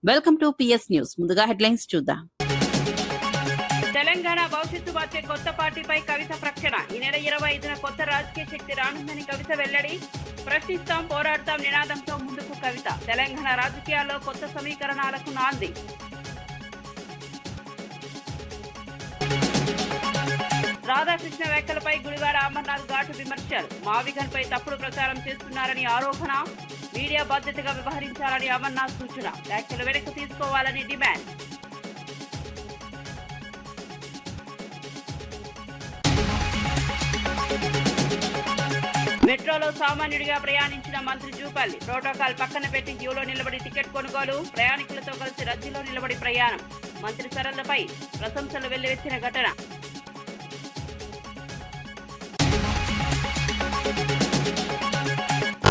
Welcome to PS news. ముందుగా headlines చూద్దాం. తెలంగాణ భవిష్యత్తు మార్చే కొత్త పార్టీపై కవిత ప్రకటన. ఈ నెల 25న కొత్త రాజకీయ శక్తి రానుందని కవిత వెల్లడి. ప్రశ్నిస్తాం, పోరాడతాం నినాదంతో ముందుకు కవిత. తెలంగాణ రాజకీయాల్లో కొత్త సమీకరణాలకు నాంది. రాధాకృష్ణ వ్యాఖ్యలపై గుడివాడ అమర్నాథ్ ఘాటు విమర్శలు. మావిగన్ పై తప్పుడు ప్రచారం చేస్తున్నారని ఆరోపణ. మీడియా బాధ్యతగా వ్యవహరించాలని అమర్నాథ్ సూచన. వ్యాఖ్యలు వెనక్కి తీసుకోవాలని డిమాండ్. మెట్రోలో సామాన్యుడిగా ప్రయాణించిన మంత్రి జూపల్లి. ప్రోటోకాల్ పక్కన పెట్టి క్యూలో నిలబడి టికెట్ కొనుగోలు. ప్రయాణికులతో కలిసి రద్దీలో నిలబడి ప్రయాణం. మంత్రి సరళపై ప్రశంసలు వెల్లువెత్తిన ఘటన.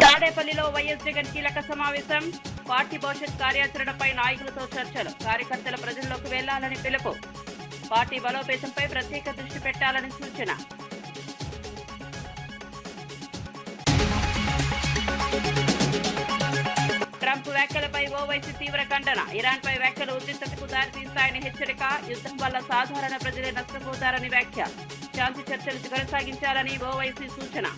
తాడేపల్లిలో వైఎస్ జగన్ కీలక సమావేశం. పార్టీ భవిష్యత్ కార్యాచరణపై నాయకులతో చర్చలు. కార్యకర్తల ప్రజల్లోకి వెళ్లాలని పిలుపు. పార్టీ బలోపేతంపై ప్రత్యేక దృష్టి పెట్టాలని సూచన. ట్రంప్ వ్యాఖ్యలపై ఓవైసీ తీవ్ర ఖండన. ఇరాన్పై వ్యాఖ్యలు ఉద్రిక్తతకు దారితీస్తాయని హెచ్చరిక. యుద్ధం వల్ల సాధారణ ప్రజలే నష్టపోతారని వ్యాఖ్య. శాంతి చర్చలు కొనసాగించాలని ఓవైసీ సూచన.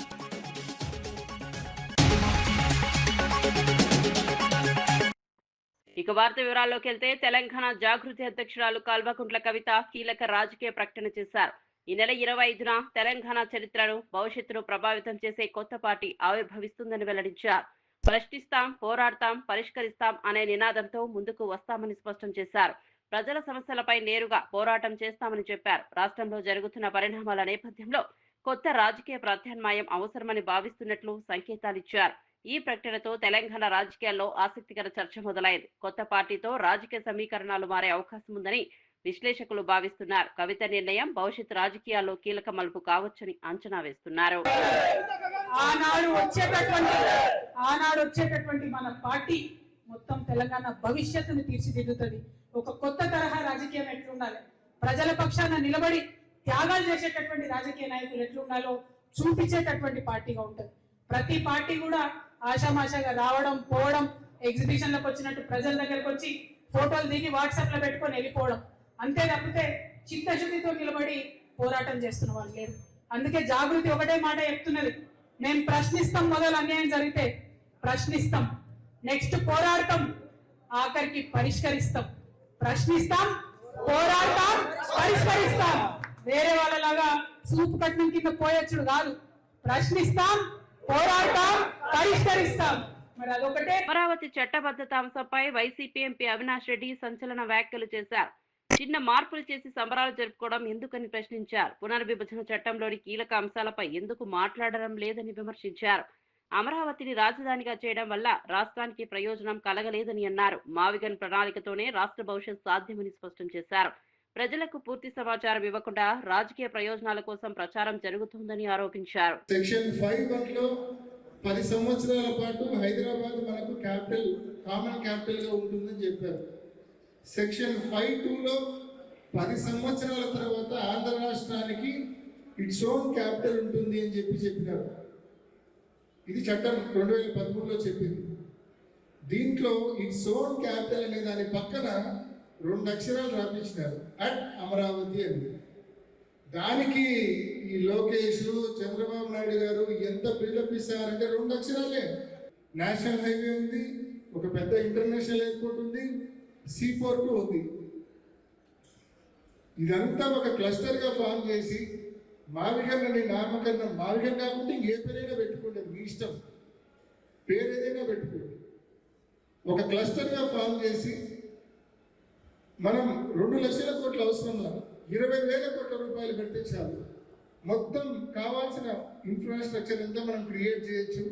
ఇక వార్త వివరాల్లోకి వెళ్తే తెలంగాణ జాగృతి అధ్యక్షురాలు కల్వకుంట్ల కవిత కీలక రాజకీయ ప్రకటన చేశారు. ఈ నెల 25న తెలంగాణ చరిత్రను, భవిష్యత్తును ప్రభావితం చేసే కొత్త పార్టీ ఆవిర్భవిస్తుందని వెల్లడించారు. ప్రశ్నిస్తాం, పోరాడతాం, పరిష్కరిస్తాం అనే నినాదంతో ముందుకు వస్తామని స్పష్టం చేశారు. ప్రజల సమస్యలపై నేరుగా పోరాటం చేస్తామని చెప్పారు. రాష్ట్రంలో జరుగుతున్న పరిణామాల నేపథ్యంలో కొత్త రాజకీయ ప్రత్యామ్నాయం అవసరమని భావిస్తున్నట్లు సంకేతాలిచ్చారు. ఈ ప్రకటనతో తెలంగాణ రాజకీయాల్లో ఆసక్తికర చర్చ మొదలైంది. కొత్త పార్టీతో రాజకీయ సమీకరణాలు మారే అవకాశం ఉందని విశ్లేషకులు భావిస్తున్నారు. కవిత నిర్ణయం భవిష్యత్ రాజకీయాల్లో కీలక మలుపు కావచ్చని అంచనా వేస్తున్నారు. ఆనాడు వచ్చేటటువంటి మన పార్టీ మొత్తం తెలంగాణ భవిష్యత్తును తీర్చిదిద్దుతుంది. ఒక కొత్త తరహా రాజకీయం ఎట్లుండాలి, ప్రజల పక్షాన నిలబడి త్యాగాలు చేసేటటువంటి రాజకీయ నాయకులు ఎట్లుండాలో చూపించేటటువంటి పార్టీగా ఉంటుంది. ప్రతి పార్టీ కూడా ఆషామాషాగా రావడం, పోవడం, ఎగ్జిబిషన్లకు వచ్చినట్టు ప్రజల దగ్గరకు వచ్చి ఫోటోలు దిగి వాట్సాప్ లో పెట్టుకొని వెళ్ళిపోవడం, అంతే తప్పితే చిత్తశుద్ధితో నిలబడి పోరాటం చేస్తున్న వాళ్ళు లేరు. అందుకే జాగృతి ఒకటే మాట చెప్తున్నది, మేము ప్రశ్నిస్తాం, మొదలు అన్యాయం జరిగితే ప్రశ్నిస్తాం, నెక్స్ట్ పోరాడతాం, ఆఖరికి పరిష్కరిస్తాం. ప్రశ్నిస్తాం, పోరాడతాం, పరిష్కరిస్తాం. వేరే వాళ్ళలాగా సూపు కట్నం కింద పోయొచ్చుడు కాదు. ప్రశ్నిస్తాం, పోరాడతాం, పరిష్కరిస్తాం. మరి అదొకటే. అమరావతి చట్టబద్ధత అంశంపై వైసీపీ ఎంపీ అవినాష్ రెడ్డి సంచలన వ్యాఖ్యలు చేశారు. చిన్న మార్పులు చేసి సంబరాలు జరుపుకోవడం ఎందుకని ప్రశ్నించారు. పునర్విభజన చట్టంలోని కీలక అంశాలపై ఎందుకు మాట్లాడడం లేదని విమర్శించారు. అమరావతిని రాజధానిగా చేయడం వల్ల రాష్ట్రానికి ప్రయోజనం కలగలేదని అన్నారు. మావిగన్ ప్రణాళికతోనే రాష్ట్ర భవిష్యత్ సాధ్యమని స్పష్టం చేశారు. ప్రజలకు పూర్తి సమాచారం ఇవ్వకుండా రాజకీయ ప్రయోజనాల కోసం ప్రచారం జరుగుతుందని ఆరోపించారు. సెక్షన్ 5(1) 10 సంవత్సరాల పాటు హైదరాబాద్ మనకు క్యాపిటల్, కామన్ క్యాపిటల్ గా ఉంటుందని చెప్పారు. సెక్షన్ 5(2) 10 సంవత్సరాల తర్వాత ఆంధ్ర రాష్ట్రానికి ఇట్స్ ఓన్ క్యాపిటల్ ఉంటుంది అని చెప్పినారు. ఇది చట్టం 2013లో చెప్పింది. దీంట్లో ఇట్స్ ఓన్ క్యాపిటల్ అనే దాని పక్కన 2 అక్షరాలు రాపించినారు, అట్ అమరావతి అని. దానికి ఈ లోకేష్, చంద్రబాబు నాయుడు గారు ఎంత బిల్డప్ ఇస్తారంటే 2 అక్షరాలే. నేషనల్ హైవే ఉంది, ఒక పెద్ద ఇంటర్నేషనల్ ఎయిర్పోర్ట్ ఉంది, సీ పోర్ట్ ఉంది. ఇదంతా ఒక క్లస్టర్గా ఫామ్ చేసి మావిగన్ అని నామకరణం, మావిగన్ కాకుండా ఏ పేరైనా పెట్టుకోండి, మీ ఇష్టం, పేరు ఏదైనా పెట్టుకోండి. ఒక క్లస్టర్గా ఫామ్ చేసి మనం 2 లక్షల కోట్ల అవసరం, 20,000 కోట్ల రూపాయలు పెడితే చాలు, మొత్తం కావాల్సిన ఇన్ఫ్రాస్ట్రక్చర్ అంతా మనం క్రియేట్ చేయొచ్చు.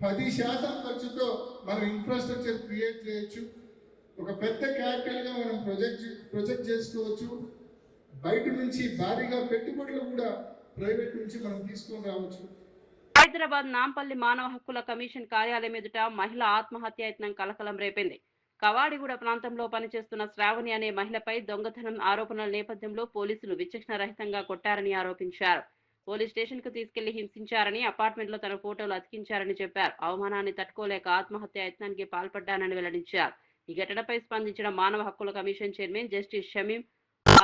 10% ఖర్చుతో మనం ఇన్ఫ్రాస్ట్రక్చర్ క్రియేట్ చేయొచ్చు. ఒక పెద్ద క్యాపిటల్గా మనం ప్రొజెక్ట్ చేసుకోవచ్చు. బయట నుంచి భారీగా పెట్టుబడులు కూడా ప్రైవేట్ నుంచి మనం తీసుకొని రావచ్చు. హైదరాబాద్ నాంపల్లి మానవ హక్కుల కమిషన్ కార్యాలయం ఎదుట మహిళ ఆత్మహత్యాయత్నం కలకలం రేపింది. కవాడిగూడ ప్రాంతంలో పనిచేస్తున్న శ్రావణి అనే మహిళపై దొంగతనం ఆరోపణల నేపథ్యంలో పోలీసులు విచక్షణరహితంగా కొట్టారని ఆరోపించారు. పోలీస్ స్టేషన్ కు తీసుకెళ్లి హింసించారని, అపార్ట్మెంట్ లో తన ఫోటోలు అతికించారని చెప్పారు. అవమానాన్ని తట్టుకోలేక ఆత్మహత్య యత్నానికి పాల్పడ్డానని వెల్లడించారు. ఈ ఘటనపై స్పందించిన మానవ హక్కుల కమిషన్ చైర్మన్ జస్టిస్ షమీం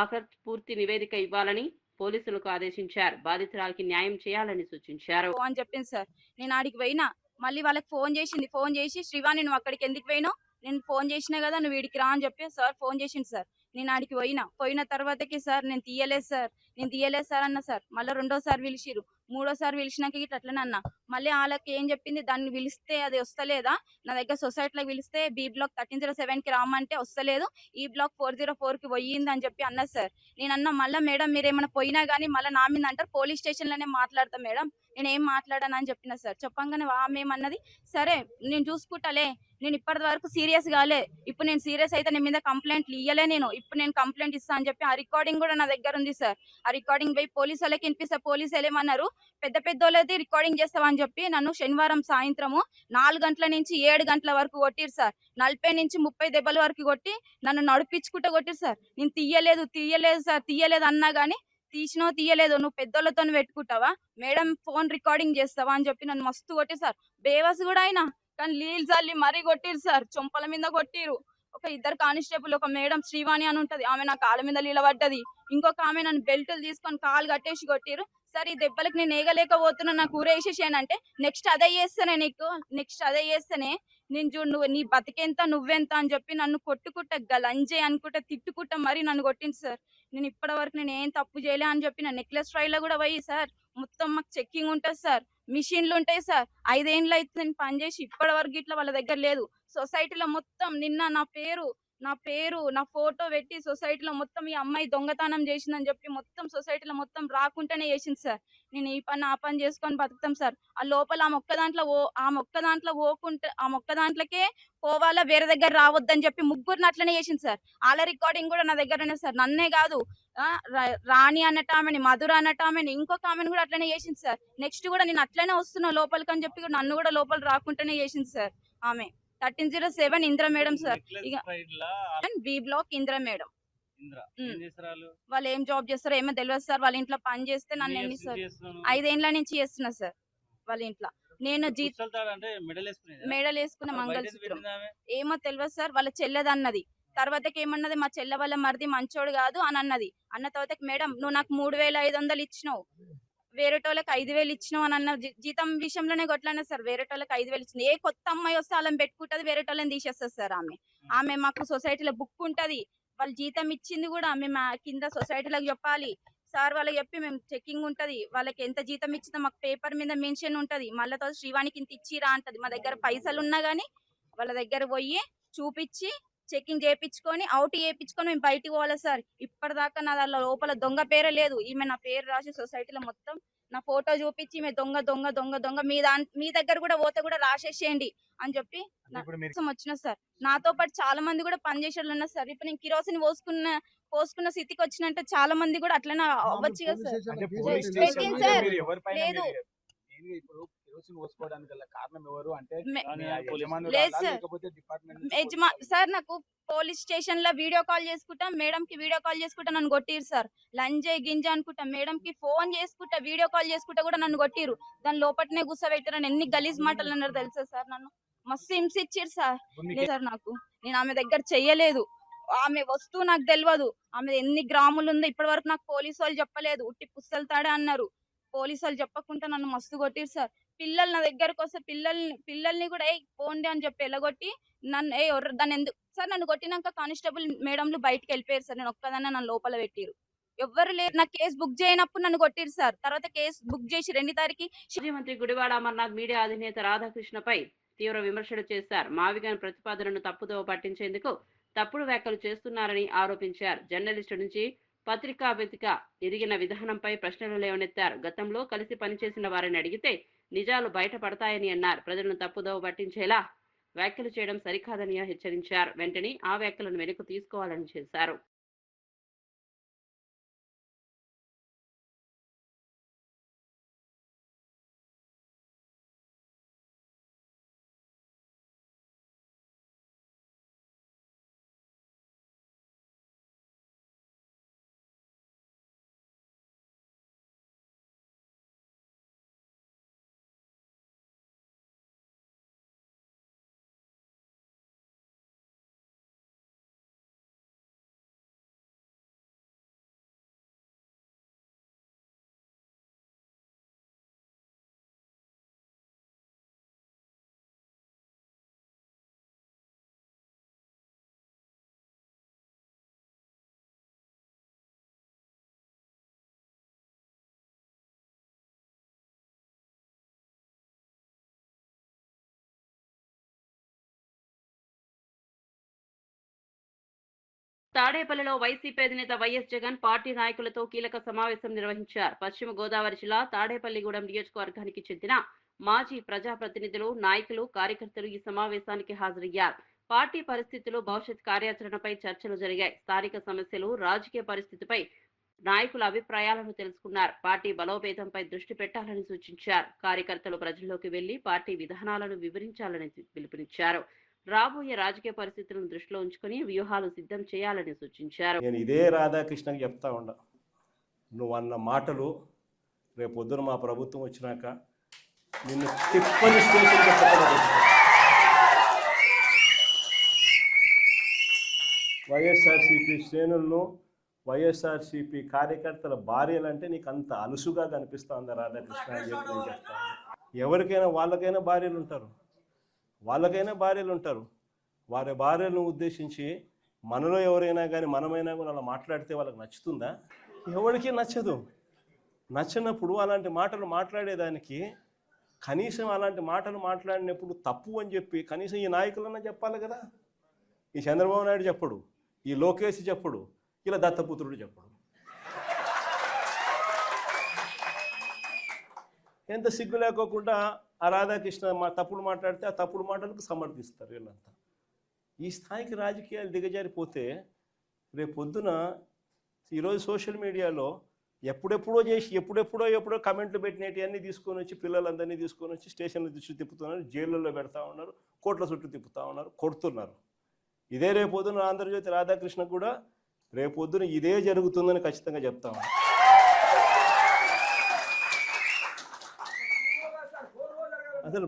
ఆఖర్ పూర్తి నివేదిక ఇవ్వాలని పోలీసులకు ఆదేశించారు. బాధితురాలికి న్యాయం చేయాలని సూచించారు. అని చెప్పింది సార్. నేను ఆడికి పోయినా, మళ్ళీ వాళ్ళకి ఫోన్ చేసింది. ఫోన్ చేసి శ్రీవాణి నువ్వు అక్కడికి ఎందుకు పోయినావు, నేను ఫోన్ చేసినా కదా నువ్వు వీడికి రా అని చెప్పి సార్ ఫోన్ చేసింది సార్. నేను ఆడికి పోయిన తర్వాతకి సార్ నేను తీయలేదు సార్ అన్న సార్. మళ్ళీ రెండోసారి పిలిచిరు, మూడోసారి పిలిచినాక ఇట్లా అట్లనే అన్న. మళ్ళీ వాళ్ళకి ఏం చెప్పింది, దాన్ని పిలిస్తే అది వస్తలేదా, నా దగ్గర సొసైటీలోకి పిలిస్తే బి బ్లాక్ 1307కి రామంటే వస్తలేదు, ఈ బ్లాక్ 404కి పోయింది అని చెప్పి అన్నది సార్. నేను అన్న మళ్ళీ మేడం మీరు ఏమైనా పోయినా కానీ మళ్ళీ నా మీద అంటారు, పోలీస్ స్టేషన్లోనే మాట్లాడతాం మేడం, నేను ఏం మాట్లాడాను అని చెప్పిన సార్. చెప్పంగానే మేమన్నది సరే నేను చూసుకుంటాలే, నేను ఇప్పటి వరకు సీరియస్ కాలే, ఇప్పుడు నేను సీరియస్ అయితే నేను మీద కంప్లైంట్లు ఇయ్యలే, నేను ఇప్పుడు నేను కంప్లైంట్ ఇస్తా అని చెప్పి ఆ రికార్డింగ్ కూడా నా దగ్గర ఉంది సార్. ఆ రికార్డింగ్ పోయి పోలీసు వాళ్ళకి వినిపిస్తే పోలీసు ఏమన్నారు, పెద్ద వాళ్ళది రికార్డింగ్ చేస్తామని చెప్పి నన్ను శనివారం సాయంత్రము 4 గంటల నుంచి 7 గంటల వరకు కొట్టిరు సార్. 40 నుంచి 30 దెబ్బల వరకు కొట్టి నన్ను నడిపించుకుంటూ కొట్టిరు సార్. నేను తీయలేదు సార్, తీయలేదు అన్నా గానీ తీసినో తీయలేదు, నువ్వు పెద్దోళ్ళతో పెట్టుకుంటావా మేడం, ఫోన్ రికార్డింగ్ చేస్తావా అని చెప్పి నన్ను మస్తు కొట్టిరు సార్. బేవస్ కూడా అయినా కానీ నీళ్ళు చల్లి మరీ కొట్టిరు సార్, చొంపల మీద కొట్టిరు. ఒక ఇద్దరు కానిస్టేబుల్, ఒక మేడం శ్రీవాణి అని ఉంటది, ఆమె నా కాళ్ళ మీద నిలబడ్డది, ఇంకొక ఆమె నన్ను బెల్టులు తీసుకొని కాలు కట్టేసి కొట్టిరు సార్. ఈ దెబ్బలకు నేను ఏగలేకపోతున్నా, నాకు ఊరేసేసానంటే నెక్స్ట్ అదే చేస్తేనే నేను చూడు నువ్వు నీ బతికెంత నువ్వెంత అని చెప్పి నన్ను కొట్టుకుంటా గలంజే అనుకుంటా తిట్టుకుంటా మరి నన్ను కొట్టింది సార్. నేను ఇప్పటి వరకు నేను ఏం తప్పు చేయలే అని చెప్పి నా నెక్లెస్ ట్రైలో కూడా పోయి సార్ మొత్తం మాకు చెక్కింగ్ ఉంటుంది సార్, మిషన్లు ఉంటాయి సార్. 5 ఏళ్ళు అయితే నేను పనిచేసి ఇప్పటి వరకు ఇట్లా వాళ్ళ దగ్గర లేదు. సొసైటీలో మొత్తం నిన్న నా ఫోటో పెట్టి సొసైటీలో మొత్తం ఈ అమ్మాయి దొంగతనం చేసిందని చెప్పి మొత్తం సొసైటీలో మొత్తం రాకుండానే చేసింది సార్. నేను ఈ పని ఆ పని చేసుకొని బతుకుతాం సార్. ఆ లోపల ఆ మొక్క దాంట్లోకే పోవాలా, వేరే దగ్గర రావద్దని చెప్పి ముగ్గురిని అట్లనే చేసింది సార్. వాళ్ళ రికార్డింగ్ కూడా నా దగ్గరనే సార్. నన్నే కాదు రాణి అన్నటామెని, మధుర అన్నటామెని, ఇంకొక ఆమెను కూడా అట్లనే చేసింది సార్. నెక్స్ట్ కూడా నేను అట్లనే వస్తున్నా లోపలికి అని చెప్పి నన్ను కూడా లోపల రాకుండానే చేసింది సార్. ఆమె 1307 Indra madam sir, B block Indra madam. వాళ్ళు ఏం జాబ్ చేస్తారో ఏమో తెలియదు సార్. వాళ్ళ ఇంట్లో పని చేస్తే నన్ను ఎన్ని సార్ 5 ఏళ్ళ నుంచి చేస్తున్నా సార్ వాళ్ళ ఇంట్లో. నేను మెడల్ వేసుకున్న మంగళసూత్రం ఏమో తెలియదు సార్. వాళ్ళ చెల్లెదన్నది, తర్వాతకి ఏమన్నది మా చెల్లె వాళ్ళ మరిది మంచోడు కాదు అని అన్నది. అన్న తర్వాతకి మేడం నువ్వు నాకు 3500 ఇచ్చినావు, వేరేటోళ్ళకి 5000 ఇచ్చినావు అని అన్న. జీతం విషయంలోనే కొట్లాడినా సార్. వేరేటోళ్ళకి 5000 ఇచ్చిన, ఏ కొత్త అమ్మాయి వస్తే వాళ్ళని పెట్టుకుంటది, వేరేటోళ్ళని తీసేస్తుంది సార్. ఆమె మాకు సొసైటీలో బుక్ ఉంటది, వాళ్ళు జీతం ఇచ్చింది కూడా మేము కింద సొసైటీలకు చెప్పాలి సార్. వాళ్ళకి చెప్పి మేము చెకింగ్ ఉంటది, వాళ్ళకి ఎంత జీతం ఇచ్చిందో మాకు పేపర్ మీద మెన్షన్ ఉంటది. మళ్ళీ తర్వాత శ్రీవాణికి ఇంత ఇచ్చిరా అంటది. మా దగ్గర పైసలు ఉన్నా గానీ వాళ్ళ దగ్గర పోయి చూపించి చెకింగ్ చేయించుకొని అవుట్ చేయించుకొని మేము బయటికి పోవాలి సార్. ఇప్పటిదాకా నా దాని లోపల దొంగ పేరే లేదు. ఈమె నా పేరు రాసి సొసైటీలో మొత్తం నా ఫోటో చూపించి ఈమె దొంగ మీ దగ్గర కూడా పోతే కూడా రాసేసేయండి అని చెప్పి వచ్చిన సార్. నాతో పాటు చాలా మంది కూడా పనిచేసేవాళ్ళు ఉన్నారు సార్. ఇప్పుడు నేను కిరోసిన్ పోసుకున్న స్థితికి వచ్చినంటే చాలా మంది కూడా అట్లనే అవ్వచ్చు కదా సార్. పెట్టింది సార్. లేదు సార్, నాకు పోలీస్ స్టేషన్ లో వీడియో కాల్ చేసుకుంటా, మేడం కి వీడియో కాల్ చేసుకుంటా నన్ను కొట్టిరు సార్. లంజే గింజ అనుకుంటా మేడం కి ఫోన్ చేసుకుంటా, వీడియో కాల్ చేసుకుంటా కూడా నన్ను కొట్టిరు. దాని లోపట్నే కూర్చోబెట్టారని ఎన్ని గలీజ్ మాటలు అన్నారు తెలుసా సార్. నన్ను మస్తు హింసించారు సార్. సార్ నేను ఆమె దగ్గర చెయ్యలేదు, ఆమె వస్తువు నాకు తెలియదు, ఆమె ఎన్ని గ్రాములు ఉందో ఇప్పటి వరకు నాకు పోలీసు వాళ్ళు చెప్పలేదు. ఉట్టి పుస్తలు తాడే అన్నారు. పోలీసు వాళ్ళు చెప్పకుండా నన్ను మస్తు కొట్టిరు సార్. పిల్లలు నా దగ్గరకు వస్తే పిల్లల్ని కూడా పోండి అని చెప్పి ఎలగొట్టి నన్ను దాన్ని ఎందుకు సార్, నన్ను కొట్టినాక కానిస్టేబుల్ మేడంలు బయటకు వెళ్ళిపోయారు సార్. నేను ఒక్కదాన్ని నన్ను లోపల పెట్టిరు, ఎవ్వరు లేరు. నా కేసు బుక్ చేయనప్పుడు నన్ను కొట్టిరు సార్. తర్వాత కేసు బుక్ చేసి 2 తారీఖు మాజీ మంత్రి గుడివాడ అమర్నాథ్ మీడియా అధినేత రాధాకృష్ణపై తీవ్ర విమర్శలు చేశారు. మావిగన్ ప్రతిపాదనను తప్పుదోవ పట్టించేందుకు తప్పుడు వ్యాఖ్యలు చేస్తున్నారని ఆరోపించారు. జర్నలిస్టు నుంచి పత్రికా వేదిక ఎదిగిన విధానంపై ప్రశ్నలు లేవనెత్తారు. గతంలో కలిసి పనిచేసిన వారిని అడిగితే నిజాలు బయటపడతాయని అన్నారు. ప్రజలను తప్పుదోవ పట్టించేలా వ్యాఖ్యలు చేయడం సరికాదని హెచ్చరించారు. వెంటనే ఆ వ్యాఖ్యలను వెనక్కు తీసుకోవాలని చేశారు. తాడేపల్లిలో వైసీపీ అధినేత వైఎస్ జగన్ పార్టీ నాయకులతో కీలక సమావేశం నిర్వహించారు. పశ్చిమ గోదావరి జిల్లా తాడేపల్లిగూడెం నియోజకవర్గానికి చెందిన మాజీ ప్రజాప్రతినిధులు, నాయకులు, కార్యకర్తలు ఈ సమావేశానికి హాజరయ్యారు. పార్టీ పరిస్థితులు, భవిష్యత్ కార్యాచరణపై చర్చలు జరిగాయి. స్థానిక సమస్యలు, రాజకీయ పరిస్థితిపై నాయకుల అభిప్రాయాలను తెలుసుకున్నారు. పార్టీ బలోపేతంపై దృష్టి పెట్టాలని సూచించారు. కార్యకర్తలు ప్రజల్లోకి వెళ్లి పార్టీ విధానాలను వివరించాలని పిలుపునిచ్చారు. రాబోయే రాజకీయ పరిస్థితులను దృష్టిలో ఉంచుకుని వ్యూహాలు సిద్ధం చేయాలని సూచించారు. నేను ఇదే రాధాకృష్ణకి చెప్తా ఉండా, నువ్వు అన్న మాటలు రేపు పొద్దున మా ప్రభుత్వం వచ్చినాక నిన్ను తిప్పని వైఎస్ఆర్సీపీ శ్రేణులను, వైఎస్ఆర్సీపీ కార్యకర్తల భార్యలంటే నీకు అంత అలుసుగా కనిపిస్తా ఉందా రాధాకృష్ణ అని చెప్పి నేను చెప్తాను. ఎవరికైనా వాళ్ళకైనా భార్యలు ఉంటారు, వారి భార్యలను ఉద్దేశించి మనలో ఎవరైనా కానీ మనమైనా కూడా అలా మాట్లాడితే వాళ్ళకి నచ్చుతుందా? ఎవరికి నచ్చదు. నచ్చినప్పుడు అలాంటి మాటలు మాట్లాడేదానికి కనీసం అలాంటి మాటలు మాట్లాడినప్పుడు తప్పు అని చెప్పి కనీసం ఈ నాయకులన్నా చెప్పాలి కదా. ఈ చంద్రబాబు నాయుడు చెప్పడు, ఈ లోకేష్ చెప్పడు, ఇలా దత్తపుత్రుడు చెప్పడు. ఎంత సిగ్గు లేకోకుండా ఆ రాధాకృష్ణ తప్పుడు మాట్లాడితే ఆ తప్పుడు మాటలకు సమర్థిస్తారు వీళ్ళంతా. ఈ స్థాయికి రాజకీయాలు దిగజారిపోతే రేపు పొద్దున ఈరోజు సోషల్ మీడియాలో ఎప్పుడెప్పుడో కమెంట్లు పెట్టినవి తీసుకొని వచ్చి పిల్లలందరినీ తీసుకొని వచ్చి స్టేషన్ల చుట్టూ తిప్పుతున్నారు, జైళ్ళల్లో పెడతా ఉన్నారు, కోట్ల చుట్టూ తిప్పుతూ ఉన్నారు, కొడుతున్నారు. ఇదే రేపు పొద్దున ఆంధ్రజ్యోతి రాధాకృష్ణ కూడా రేపు పొద్దున ఇదే జరుగుతుందని ఖచ్చితంగా చెప్తా ఉన్నాను. అసలు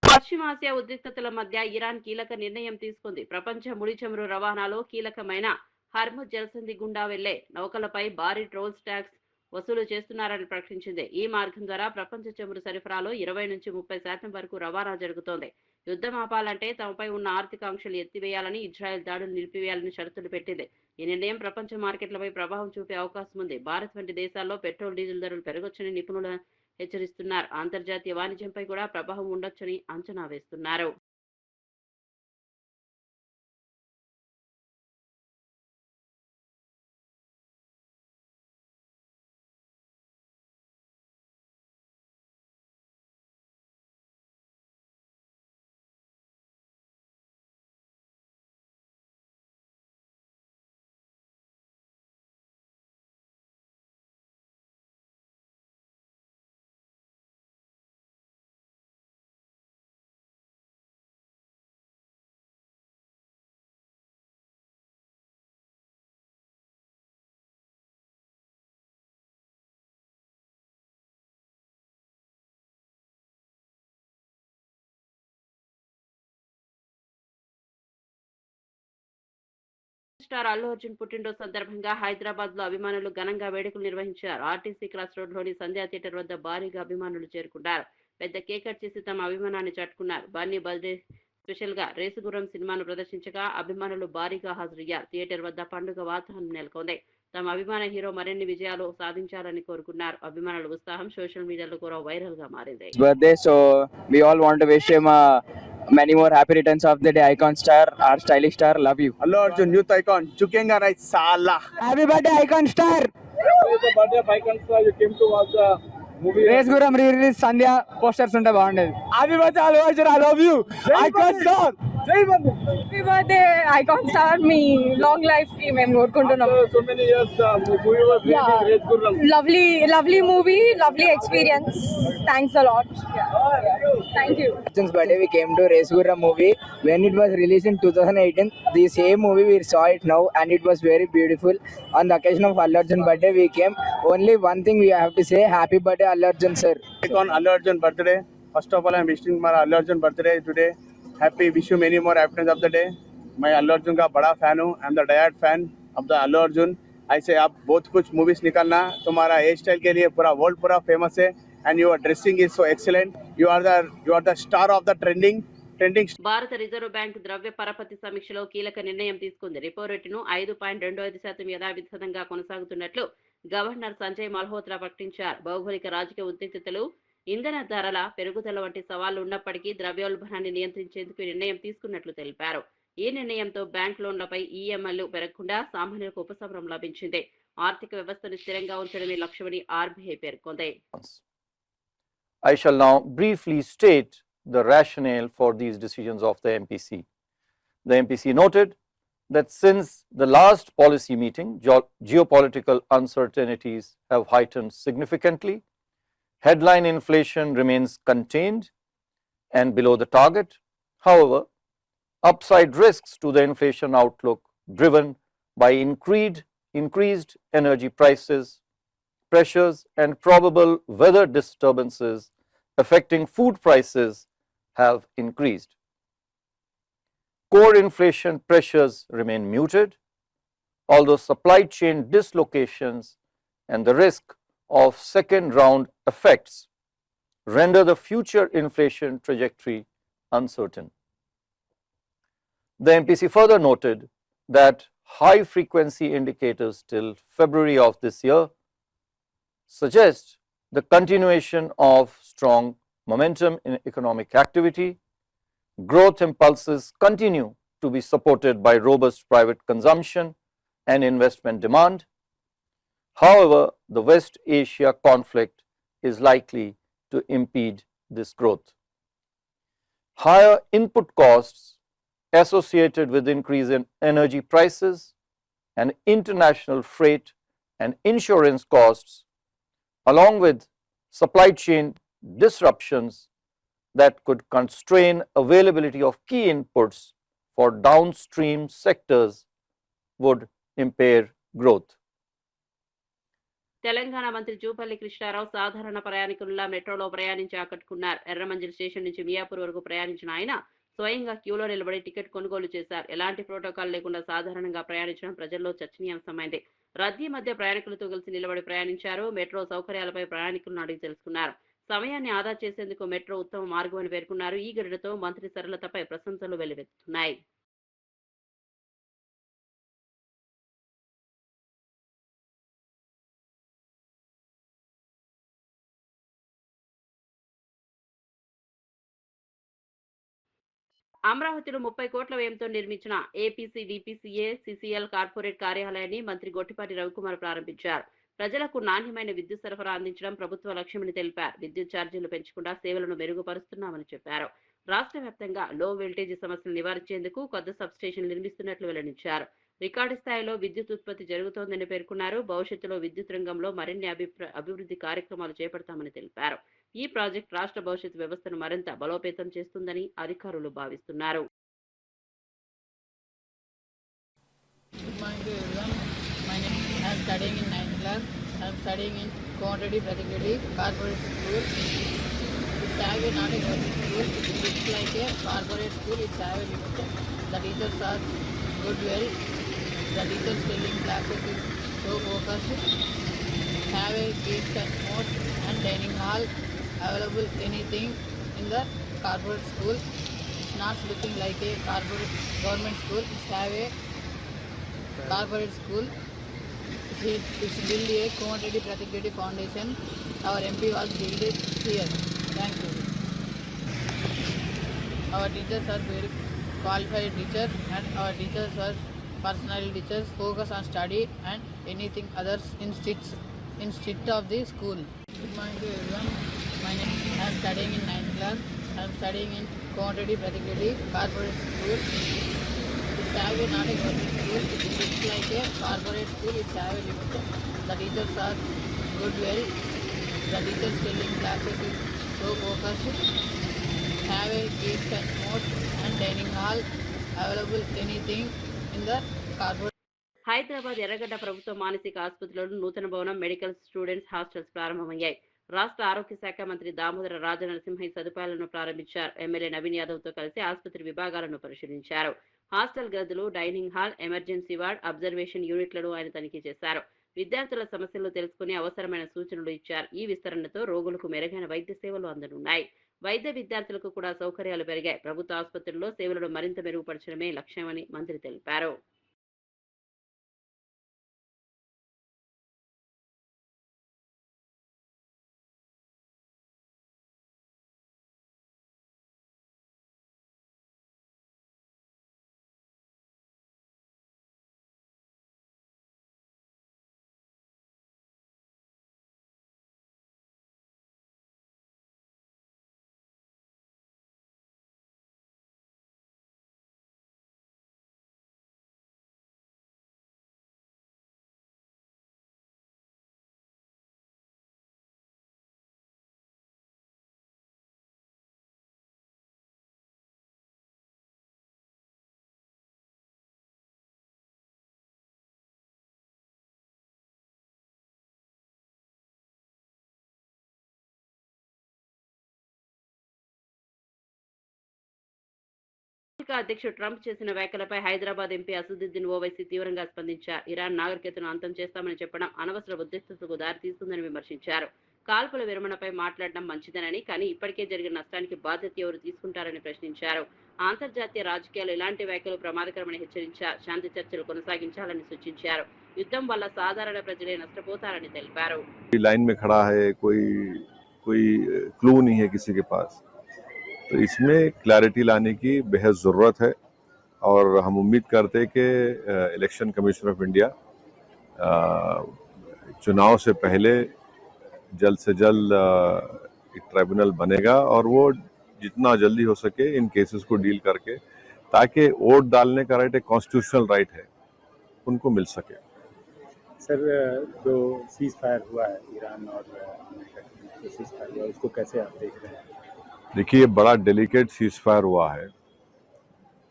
పశ్చిమాసియా ఉద్రిక్తతల మధ్య ఇరాన్ కీలక నిర్ణయం తీసుకుంది. ప్రపంచ ముడి చమురు రవాణాలో కీలకమైన హర్ముజ్ జలసంధి గుండా వెళ్లే నౌకలపై భారీ టోల్స్ ట్యాక్స్ వసూలు చేస్తున్నారని ప్రకటించింది. ఈ మార్గం ద్వారా ప్రపంచ చమురు సరఫరాలో 20 నుంచి 30% వరకు రవాణా జరుగుతోంది. యుద్ధం ఆపాలంటే తమపై ఉన్న ఆర్థిక ఆంక్షలు ఎత్తివేయాలని, ఇజ్రాయెల్ దాడులు నిలిపివేయాలని షరతులు పెట్టింది. ఈ నిర్ణయం ప్రపంచ మార్కెట్లపై ప్రభావం చూపే అవకాశం ఉంది. భారత్ వంటి దేశాల్లో పెట్రోల్, డీజిల్ ధరలు పెరగొచ్చని నిపుణులు హెచ్చరిస్తున్నారు. అంతర్జాతీయ వాణిజ్యంపై కూడా ప్రభావం ఉండొచ్చని అంచనా వేస్తున్నారు. స్టార్ అల్లు అర్జున్ పుట్టినరోజు సందర్భంగా హైదరాబాద్ లో అభిమానులు ఘనంగా వేడుకలు నిర్వహించారు. ఆర్టీసీ క్రాస్ రోడ్ లోని సంధ్యా థియేటర్ వద్ద భారీగా అభిమానులు చేరుకున్నారు. పెద్ద కేక్ కట్ చేసి తమ అభిమానాన్ని చాటుకున్నారు. బన్నీ బర్త్డే స్పెషల్ గా రేసుగుర్రం సినిమాను ప్రదర్శించగా అభిమానులు భారీగా హాజరయ్యారు. థియేటర్ వద్ద పండుగ వాతావరణం నెలకొంది. తమ అభిమాన హీరో మరిన్ని విజయాలు సాధించాలని కోరుకున్నారు. అభిమానుల ఉత్సాహం సోషల్ మీడియాలో కూడా వైరల్ గా మారింది. Birthday, so we all want to wish him many more happy returns of the day. Icon star, our stylish star, love you. Allu Arjun, youth icon, chukenga nahi sala. Happy birthday, Icon star. It's the birthday of Icon star. You came to watch the movie. Race Guram re-release Sandhya posters unta baagundedi. Happy birthday, Allu Arjun, I love you. Icon star. Jai Bandhu. Happy birthday icon star, మీ long life కి మేము కోరుకుంటున్నాం. After so many years, movie was released, Race Gurram. Lovely movie, lovely experience. Thanks a lot. Thank you. Arjun's birthday we came to Race Guram movie when it was released in 2018. The same movie we saw it now and it was very beautiful. On the occasion of Allu Arjun birthday we came. Only one thing we have to say, happy birthday Allu Arjun sir. Icon Allu Arjun birthday. First of all, I am wishing my Allu Arjun birthday today. Happy, wish you many more happiness of the day. मैं Allu Arjun का बड़ा fan हूँ. I am the diehard fan of the Allu Arjun. I say आप बहुत कुछ movies निकालना. तुम्हारा hair style के लिए पूरा वर्ल्ड पूरा फेमस है. And your dressing is so excellent. You are the star of the trending. భారత రిజర్వ్ బ్యాంక్ ద్రవ్య పరపతి సమీక్షలో కీలక నిర్ణయం తీసుకుంది. రిపో రేటును 5.25% యథావిధంగా కొనసాగుతున్నట్లు గవర్నర్ సంజయ్ మల్హోత్రా ప్రకటించారు. భౌగోళిక రాజకీయ ఉద్రిక్తతలు, ఇంధన ధరల పెరుగుదల వంటి సవాళ్లు ఉన్నప్పటికీ ద్రవ్యోల్బణాన్ని నియంత్రించేందుకు నిర్ణయం తీసుకున్నట్లు తెలిపారు. ఈ నిర్ణయంతో బ్యాంక్ లోన్లపై ఈఎంఐలు పెరగకుండా సామాన్యులకు ఉపశమనం లభించింది. ఆర్థిక వ్యవస్థను స్థిరంగా ఉంచడమే లక్ష్యమని ఆర్బీఐ పేర్కొంది. I shall now briefly state the rationale for these decisions of the MPC. The MPC noted that since the last policy meeting, geopolitical uncertainties have heightened significantly. Headline inflation remains contained and below the target. However, upside risks to the inflation outlook driven by increased energy prices, pressures and probable weather disturbances affecting food prices have increased. Core inflation pressures remain muted, although supply chain dislocations and the risk of second round effects render the future inflation trajectory uncertain. The MPC further noted that high frequency indicators till February of this year suggest the continuation of strong momentum in economic activity. Growth impulses continue to be supported by robust private consumption and investment demand. However, the West Asia conflict is likely to impede this growth. Higher input costs associated with increase in energy prices and international freight and insurance costs, along with supply chain disruptions that could constrain availability of key inputs for downstream sectors, would impair growth. Telangana మంత్రి జూపల్లి కృష్ణారావు సాధారణ ప్రయాణికుల్లా మెట్రోలో ప్రయాణించి ఆకట్టుకున్నారు. Erram Manzil station నుంచి మియాపూర్ వరకు ప్రయాణించిన ఆయన స్వయంగా క్యూలో నిలబడి టికెట్ కొనుగోలు చేశారు. ఎలాంటి ప్రోటోకాల్ లేకుండా సాధారణంగా ప్రయాణించడం ప్రజల్లో చర్చనీయాంశమైంది. రద్దీ మధ్య ప్రయాణికులతో కలిసి నిలబడి ప్రయాణించారు. మెట్రో సౌకర్యాలపై ప్రయాణికులను అడిగి తెలుసుకున్నారు. సమయాన్ని ఆదా చేసేందుకు మెట్రో ఉత్తమ మార్గమని పేర్కొన్నారు. ఈ ఘటనతో మంత్రి సరళతపై ప్రశంసలు వెల్లువెత్తుతున్నాయి. అమరావతిలో 30 కోట్ల వ్యయంతో నిర్మించిన ఏపీసీ డీపీసీఏ సీసీఎల్ కార్పొరేట్ కార్యాలయాన్ని మంత్రి గొట్టిపాటి రవికుమార్ ప్రారంభించారు. ప్రజలకు నాణ్యమైన విద్యుత్ సరఫరా అందించడం ప్రభుత్వ లక్ష్యమని తెలిపారు. విద్యుత్ ఛార్జీలు పెంచకుండా సేవలను మెరుగుపరుస్తున్నామని చెప్పారు. రాష్ట్ర వ్యాప్తంగా లో వోల్టేజీ సమస్యలు నివారించేందుకు కొత్త సబ్స్టేషన్ నిర్మిస్తున్నట్లు వెల్లడించారు. రికార్డు స్థాయిలో విద్యుత్ ఉత్పత్తి జరుగుతోందని పేర్కొన్నారు. భవిష్యత్తులో విద్యుత్ రంగంలో మరిన్ని అభివృద్ధి కార్యక్రమాలు చేపడతామని తెలిపారు. ఈ ప్రాజెక్ట్ రాష్ట్ర భవిష్యత్ వ్యవస్థను మరింత బలోపేతం చేస్తుందని అధికారులు భావిస్తున్నారు. Good morning to everyone. My name is I am studying in 9th class. I am studying in Contreddy Pratigreddy Corporate School. It's have a not a government school. It looks like a corporate school. It's have a limit. The teachers are good well. The teachers telling classes is so focused. Have a games and sports and dining hall available anything in the corporate school. It's not looking like a corporate government school. It's have a corporate school. It's built a Contreddy Pratigreddy Foundation. Our MP was built it here. Thank you. Our teachers are very qualified teachers and our teachers are personal teachers focus on study and anything others in street of the school. Good morning to everyone. My name I am studying in 9th class. I am studying in Contreddy Pratigreddy Corporate School. It's have a not a government school. It looks like a corporate school. It's have a limit. The teachers are good well. The teachers telling classes is so focused. Have a games and sports and dining hall available anything in the corporate. Hyderabad ఎర్రగడ్డ ప్రభుత్వ మానసిక ఆసుపత్రిలోని నూతన భవనం medical students hostels ప్రారంభమయ్యాయి. రాష్ట్ర ఆరోగ్య శాఖ మంత్రి దామోదర రాజనరసింహ ఈ సదుపాయాలను ప్రారంభించారు. ఎమ్మెల్యే నవీన్ యాదవ్ తో కలిసి ఆసుపత్రి విభాగాలను పరిశీలించారు. హాస్టల్ గదులు, dining hall, emergency ward, observation యూనిట్లను ఆయన తనిఖీ చేశారు. విద్యార్థుల సమస్యలు తెలుసుకుని అవసరమైన సూచనలు ఇచ్చారు. ఈ విస్తరణతో రోగులకు మెరుగైన వైద్య సేవలు అందనున్నాయి. వైద్య విద్యార్థులకు కూడా సౌకర్యాలు పెరిగాయి. ప్రభుత్వ ఆసుపత్రుల్లో సేవలను మరింత మెరుగుపరచడమే లక్ష్యమని మంత్రి తెలిపారు. అధ్యక్షుడు ట్రంప్ చేసిన వ్యాఖ్యలపై హైదరాబాద్ ఎంపీ అసదుద్దీన్ ఓవైసీ తీవ్రంగా స్పందించారు. ఇరాన్ నాగరికతను అంతం చేస్తామని చెప్పడం అనవసర ఉద్రిక్తతకు దారితీస్తుందని విమర్శించారు. కాల్పుల విరమణపై మాట్లాడడం మంచిదేనని, కానీ ఇప్పటికే జరిగిన నష్టానికి బాధ్యత ఎవరు తీసుకుంటారని ప్రశ్నించారు. అంతర్జాతీయ రాజకీయాలు ఇలాంటి వ్యాఖ్యలు ప్రమాదకరమని హెచ్చరించారు. శాంతి చర్చలు కొనసాగించాలని సూచించారు. యుద్ధం వల్ల సాధారణ ప్రజలే నష్టపోతారని తెలిపారు. लाइन में खड़ा है, कोई क्लू नहीं है किसी के पास, तो इसमें क्लैरिटी लाने की बेहद ज़रूरत है और हम उम्मीद करते हैं कि इलेक्शन कमीशन ऑफ इंडिया चुनाव से पहले जल्द से जल्द एक ट्राइब्यूनल बनेगा और वो जितना जल्दी हो सके इन केसेस को डील करके, ताकि वोट डालने का राइट एक कॉन्स्टिट्यूशनल राइट है, उनको मिल सके। सर, जो सीज फायर हुआ है ईरान और अमेरिका जो सीज फायर हुआ उसको कैसे आप देख रहे हैं? देखिए, ये बड़ा डेलिकेट सीज फायर हुआ है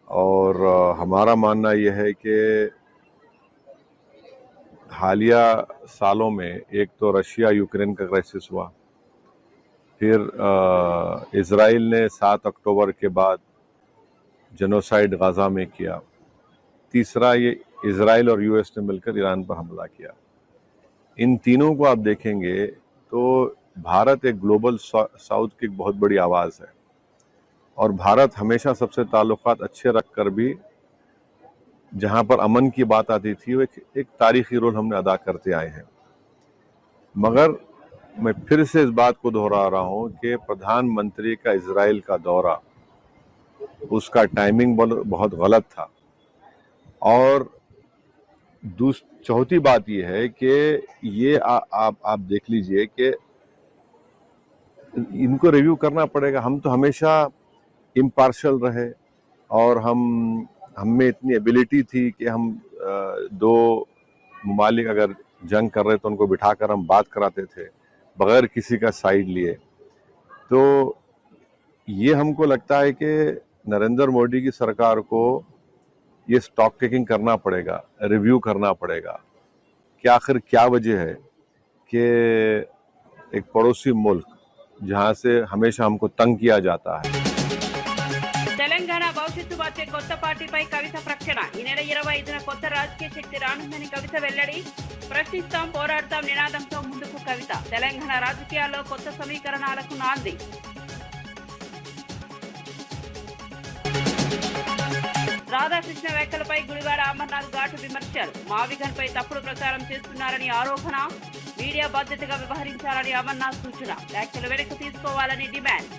और हमारा मानना यह है कि हालिया सालों में एक तो रशिया यूक्रेन का क्राइसिस हुआ, फिर इजराइल ने 7 अक्टूबर के बाद जेनोसाइड गाजा में किया, तीसरा ये इजराइल और यूएस ने मिलकर ईरान पर हमला किया। इन तीनों को आप देखेंगे तो भारत एक ग्लोबल साउथ की एक बहुत बड़ी आवाज़ है और भारत हमेशा सबसे ताल्लुकात अच्छे रखकर भी जहाँ पर अमन की बात आती थी वो एक तारीखी रोल हमने अदा करते आए हैं। मगर मैं फिर से इस बात को दोहरा रहा हूँ कि प्रधानमंत्री का इजराइल का दौरा, उसका टाइमिंग बहुत गलत था और चौथी बात यह है कि ये आप देख लीजिए कि इनको रिव्यू करना पड़ेगा। हम तो हमेशा इम्पार्शल रहे और हम में इतनी एबिलिटी थी कि हम दो ममालिक अगर जंग कर रहे तो उनको बिठाकर हम बात कराते थे बगैर किसी का साइड लिए। तो ये हमको लगता है कि नरेंद्र मोदी की सरकार को ये स्टॉक टेकिंग करना पड़ेगा, रिव्यू करना पड़ेगा कि आखिर क्या वजह है कि एक पड़ोसी मुल्क जहां से हमेशा हमको तंग किया जाता है। తెలంగాణ భవిష్యత్తు మార్చే కొత్త పార్టీపై కవిత ప్రకటన. ఈ నెల 25న కొత్త రాజకీయ శక్తి రానుందని కవిత వెల్లడి. ప్రశ్నిస్తాం, పోరాడతాం నినాదంతో ముందుకు కవిత. తెలంగాణ రాజకీయాల్లో కొత్త సమీకరణాలకు నాంది. రాధాకృష్ణ వ్యాఖ్యలపై గుడివాడ అమర్నాథ్ ఘాటు విమర్శలు. మావిగన్ పై తప్పుడు ప్రచారం చేస్తున్నారని ఆరోపణ. మీడియా బాధ్యతగా వ్యవహరించాలని అమర్నాథ్ సూచన. వ్యాఖ్యలు వెనక్కి తీసుకోవాలని డిమాండ్.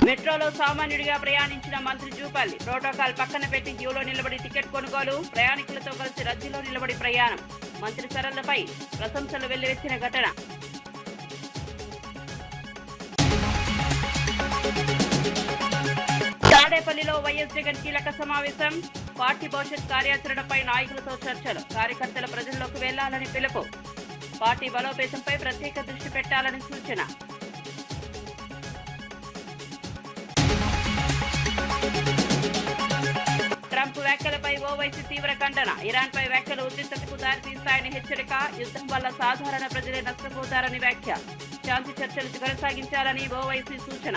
మెట్రోలో సామాన్యుడిగా ప్రయాణించిన మంత్రి జూపల్లి. ప్రోటోకాల్ పక్కన పెట్టి క్యూలో నిలబడి టికెట్ కొనుగోలు. ప్రయాణికులతో కలిసి రద్దీలో నిలబడి ప్రయాణం. మంత్రి సరళపై ప్రశంసలు వెల్లువెత్తిన ఘటన. తాడేపల్లిలో వైఎస్ జగన్ కీలక సమావేశం. పార్టీ భవిష్యత్ కార్యాచరణపై నాయకులతో చర్చలు. కార్యకర్తల ప్రజల్లోకి వెళ్లాలని పిలుపు. పార్టీ బలోపేతంపై ప్రత్యేక దృష్టి పెట్టాలని సూచన. ట్రంప్ వ్యాఖ్యలపై ఓవైసీ తీవ్ర ఖండన. ఇరాన్పై వ్యాఖ్యలు ఉద్రిక్తతకు దారితీస్తాయని హెచ్చరిక. యుద్ధం వల్ల సాధారణ ప్రజలే నష్టపోతారని వ్యాఖ్య. శాంతి చర్చలు కొనసాగించాలని ఓవైసీ సూచన.